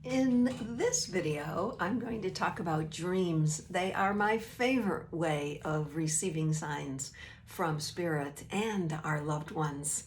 In this video, I'm going to talk about dreams. They are my favorite way of receiving signs from spirit and our loved ones.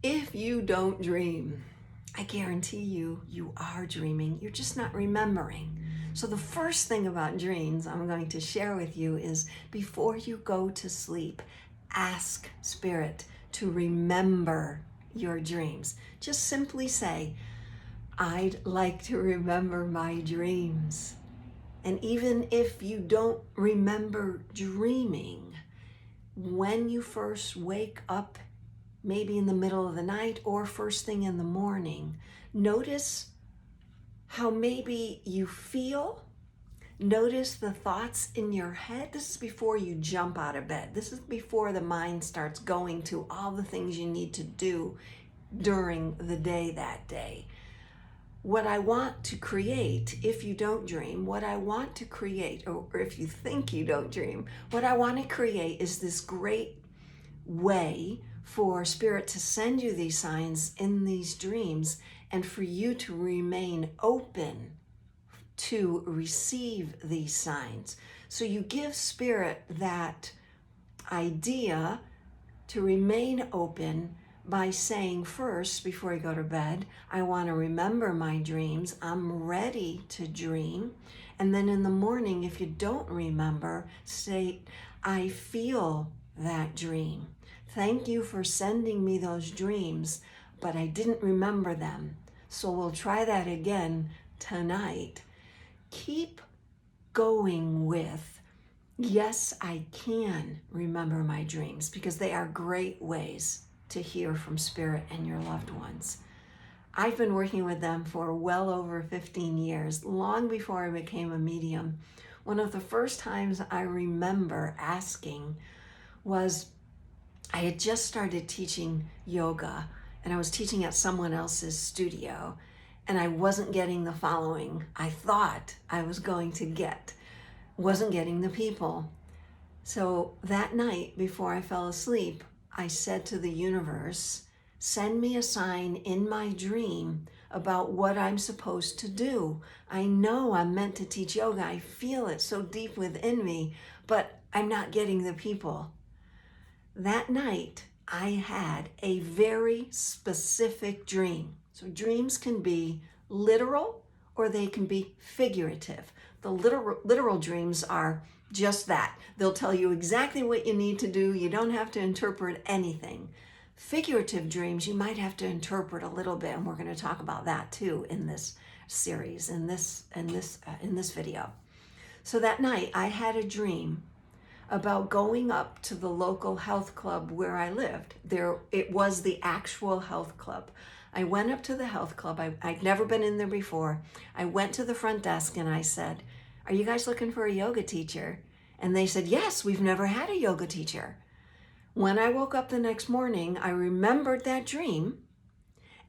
If you don't dream, I guarantee you are dreaming. You're just not remembering. So the first thing about dreams I'm going to share with you is before you go to sleep, ask spirit to remember your dreams. Just simply say, I'd like to remember my dreams. And even if you don't remember dreaming, when you first wake up, maybe in the middle of the night or first thing in the morning, notice how maybe you feel. Notice the thoughts in your head. This is before you jump out of bed. This is before the mind starts going to all the things you need to do during the day that day. What I want to create, if you don't dream, what I want to create, or if you think you don't dream, what I want to create is this great way for Spirit to send you these signs in these dreams and for you to remain open to receive these signs. So you give Spirit that idea to remain open by saying first, before you go to bed, I want to remember my dreams. I'm ready to dream. And then in the morning, if you don't remember, say, I feel that dream. Thank you for sending me those dreams, but I didn't remember them. So we'll try that again tonight. Keep going with, yes, I can remember my dreams, because they are great ways to hear from Spirit and your loved ones. I've been working with them for well over 15 years, long before I became a medium. One of the first times I remember asking was, I had just started teaching yoga, and I was teaching at someone else's studio, and I wasn't getting the following I thought I was going to get. Wasn't getting the people. So that night before I fell asleep, I said to the universe, send me a sign in my dream about what I'm supposed to do. I know I'm meant to teach yoga. I feel it so deep within me, but I'm not getting the people. That night, I had a very specific dream. So dreams can be literal or they can be figurative. The literal dreams are just that. They'll tell you exactly what you need to do. You don't have to interpret anything. Figurative dreams, you might have to interpret a little bit, and we're going to talk about that too in this series, in this video. So that night, I had a dream about going up to the local health club where I lived. It was the actual health club. I went up to the health club. I'd never been in there before. I went to the front desk and I said, are you guys looking for a yoga teacher? And they said, yes, we've never had a yoga teacher. When I woke up the next morning, I remembered that dream,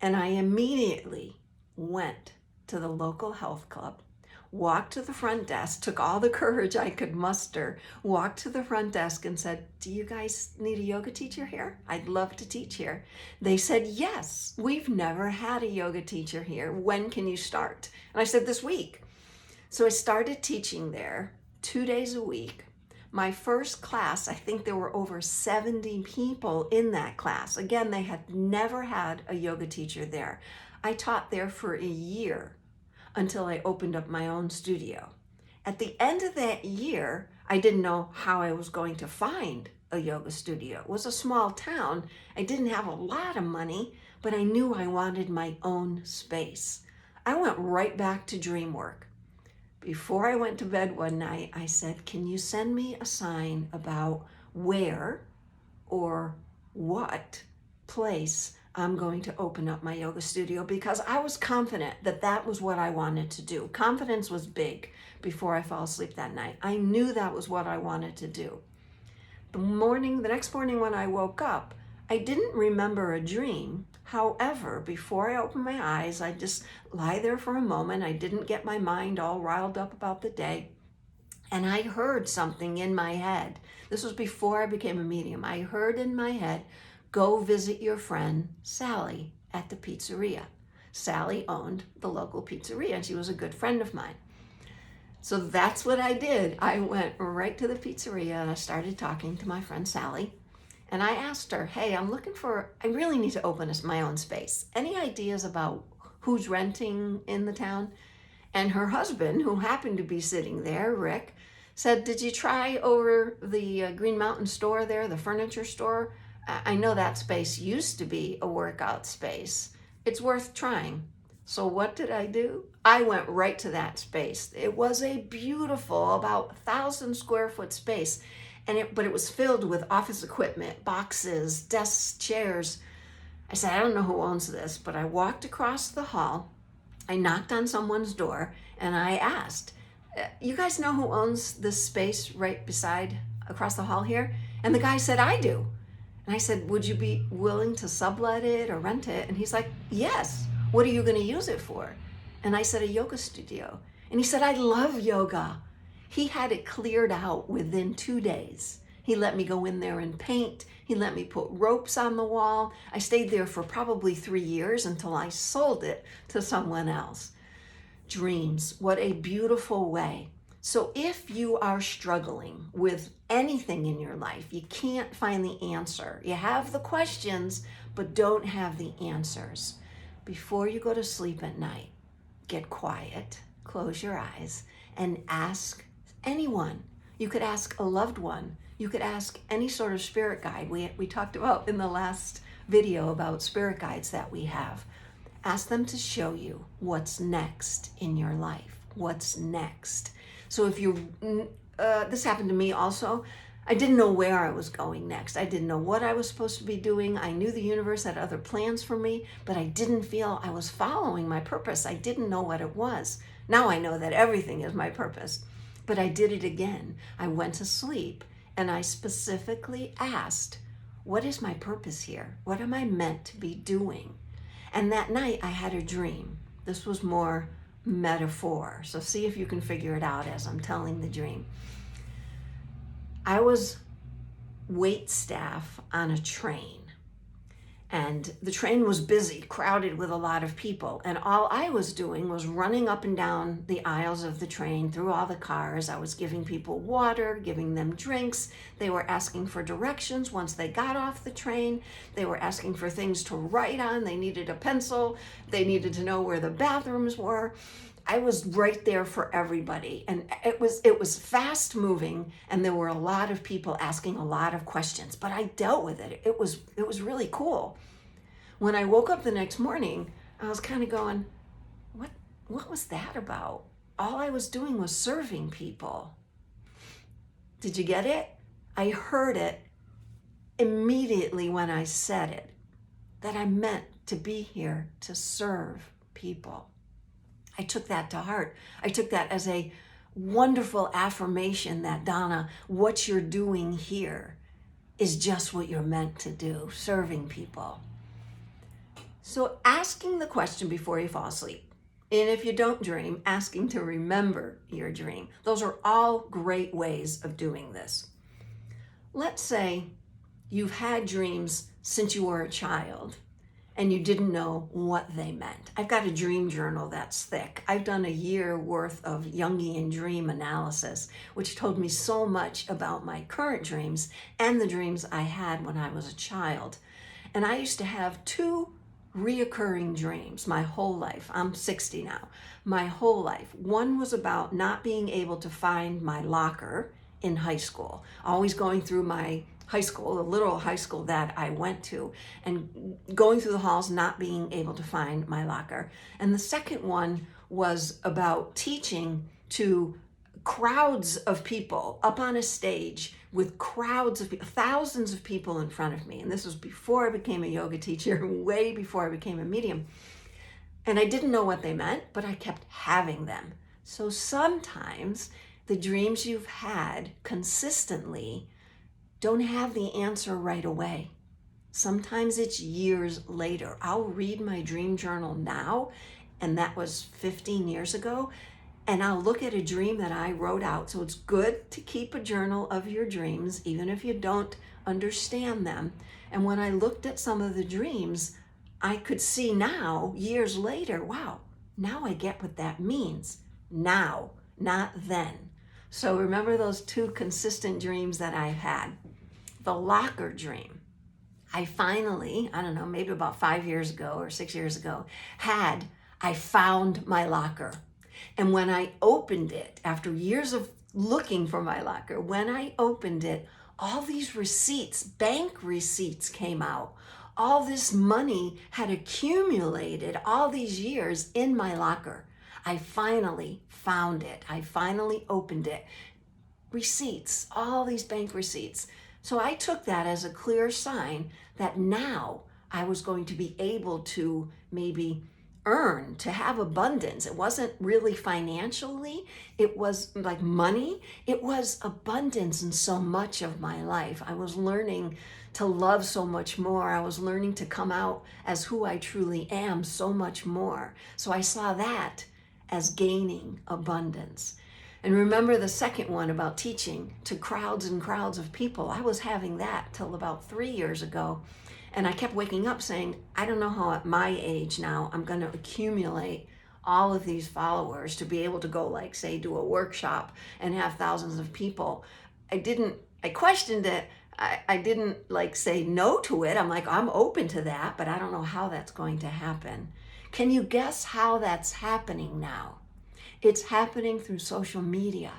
and I immediately went to the local health club, walked to the front desk, took all the courage I could muster, walked to the front desk and said, do you guys need a yoga teacher here? I'd love to teach here. They said, yes, we've never had a yoga teacher here. When can you start? And I said, this week. So I started teaching there 2 days a week. My first class, I think there were over 70 people in that class. Again, they had never had a yoga teacher there. I taught there for a year until I opened up my own studio. At the end of that year, I didn't know how I was going to find a yoga studio. It was a small town. I didn't have a lot of money, but I knew I wanted my own space. I went right back to dream work. Before I went to bed one night, I said, can you send me a sign about where or what place I'm going to open up my yoga studio? Because I was confident that that was what I wanted to do. Confidence was big before I fell asleep that night. I knew that was what I wanted to do. The next morning when I woke up, I didn't remember a dream. However, before I opened my eyes, I just lie there for a moment. I didn't get my mind all riled up about the day. And I heard something in my head. This was before I became a medium. I heard in my head, go visit your friend Sally at the pizzeria. Sally owned the local pizzeria, and she was a good friend of mine. So that's what I did. I went right to the pizzeria and I started talking to my friend Sally. And I asked her, hey, I really need to open my own space. Any ideas about who's renting in the town? And her husband, who happened to be sitting there, Rick, said, did you try over the Green Mountain store there, the furniture store? I know that space used to be a workout space. It's worth trying. So what did I do? I went right to that space. It was a beautiful, about 1,000 square foot space, but it was filled with office equipment, boxes, desks, chairs. I said, I don't know who owns this, but I walked across the hall. I knocked on someone's door and I asked, you guys know who owns this space right across the hall here? And the guy said, I do. And I said, would you be willing to sublet it or rent it? And he's like, yes. What are you going to use it for? And I said, a yoga studio. And he said, I love yoga. He had it cleared out within 2 days. He let me go in there and paint. He let me put ropes on the wall. I stayed there for probably 3 years until I sold it to someone else. Dreams, what a beautiful way. So if you are struggling with anything in your life, you can't find the answer. You have the questions, but don't have the answers. Before you go to sleep at night, get quiet, close your eyes, and ask anyone. You could ask a loved one. You could ask any sort of spirit guide. We talked about in the last video about spirit guides that we have. Ask them to show you what's next in your life. What's next? So if this happened to me also. I didn't know where I was going next. I didn't know what I was supposed to be doing. I knew the universe had other plans for me, but I didn't feel I was following my purpose. I didn't know what it was. Now I know that everything is my purpose, but I did it again. I went to sleep and I specifically asked, what is my purpose here? What am I meant to be doing? And that night I had a dream. This was more metaphor. So see if you can figure it out as I'm telling the dream. I was wait staff on a train, and the train was busy, crowded with a lot of people, and all I was doing was running up and down the aisles of the train through all the cars. I was giving people water, giving them drinks. They were asking for directions once they got off the train. They were asking for things to write on. They needed a pencil. They needed to know where the bathrooms were. I was right there for everybody, and it was fast moving, and there were a lot of people asking a lot of questions, but I dealt with it. It was really cool. When I woke up the next morning, I was kind of going, what was that about? All I was doing was serving people. Did you get it? I heard it immediately when I said it, that I meant to be here to serve people. I took that to heart. I took that as a wonderful affirmation that, Donna, what you're doing here is just what you're meant to do, serving people. So asking the question before you fall asleep, and if you don't dream, asking to remember your dream. Those are all great ways of doing this. Let's say you've had dreams since you were a child, and you didn't know what they meant. I've got a dream journal that's thick. I've done a year worth of Jungian dream analysis, which told me so much about my current dreams and the dreams I had when I was a child. And I used to have 2 reoccurring dreams my whole life. I'm 60 now. My whole life. One was about not being able to find my locker in high school, always going through my high school, the literal high school that I went to, and going through the halls, not being able to find my locker. And the second one was about teaching to crowds of people up on a stage with crowds of people, thousands of people in front of me. And this was before I became a yoga teacher, way before I became a medium. And I didn't know what they meant, but I kept having them. So sometimes the dreams you've had consistently don't have the answer right away. Sometimes it's years later. I'll read my dream journal now, and that was 15 years ago, and I'll look at a dream that I wrote out. So it's good to keep a journal of your dreams, even if you don't understand them. And when I looked at some of the dreams, I could see now, years later, wow, now I get what that means. Now, not then. So remember those two consistent dreams that I've had. The locker dream. I finally, I don't know, maybe about 5 years ago or 6 years ago, I found my locker. And when I opened it, after years of looking for my locker, when I opened it, all these receipts, bank receipts came out. All this money had accumulated all these years in my locker. I finally found it. I finally opened it. Receipts, all these bank receipts. So I took that as a clear sign that now I was going to be able to maybe earn, to have abundance. It wasn't really financially, it was like money. It was abundance in so much of my life. I was learning to love so much more. I was learning to come out as who I truly am so much more. So I saw that as gaining abundance. And remember the second one about teaching to crowds and crowds of people. I was having that till about 3 years ago. And I kept waking up saying, I don't know how at my age now I'm going to accumulate all of these followers to be able to go, like, say, do a workshop and have thousands of people. I questioned it. I didn't like say no to it. I'm like, I'm open to that, but I don't know how that's going to happen. Can you guess how that's happening now? It's happening through social media,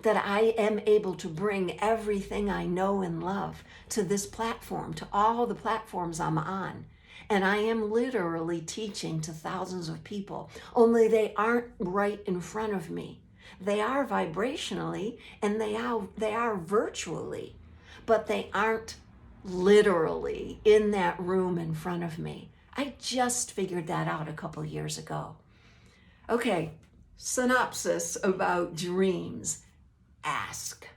that I am able to bring everything I know and love to this platform, to all the platforms I'm on. And I am literally teaching to thousands of people, only they aren't right in front of me. They are vibrationally and they are virtually, but they aren't literally in that room in front of me. I just figured that out a couple years ago. Okay, synopsis about dreams. Ask.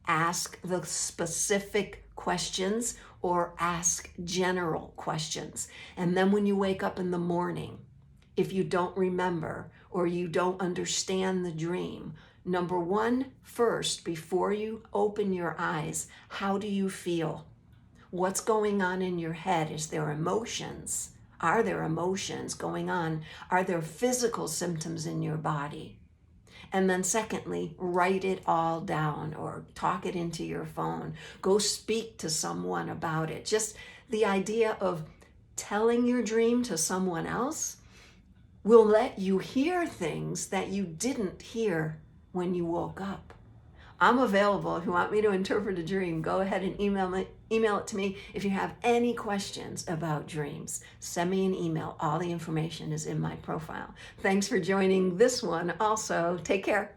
Ask the specific questions or ask general questions. And then when you wake up in the morning, if you don't remember or you don't understand the dream, number one, first, before you open your eyes, how do you feel? What's going on in your head? Is there emotions? Are there emotions going on? Are there physical symptoms in your body? And then secondly, write it all down or talk it into your phone. Go speak to someone about it. Just the idea of telling your dream to someone else will let you hear things that you didn't hear when you woke up. I'm available. If you want me to interpret a dream, go ahead and email it to me. If you have any questions about dreams, send me an email. All the information is in my profile. Thanks for joining this one also. Take care.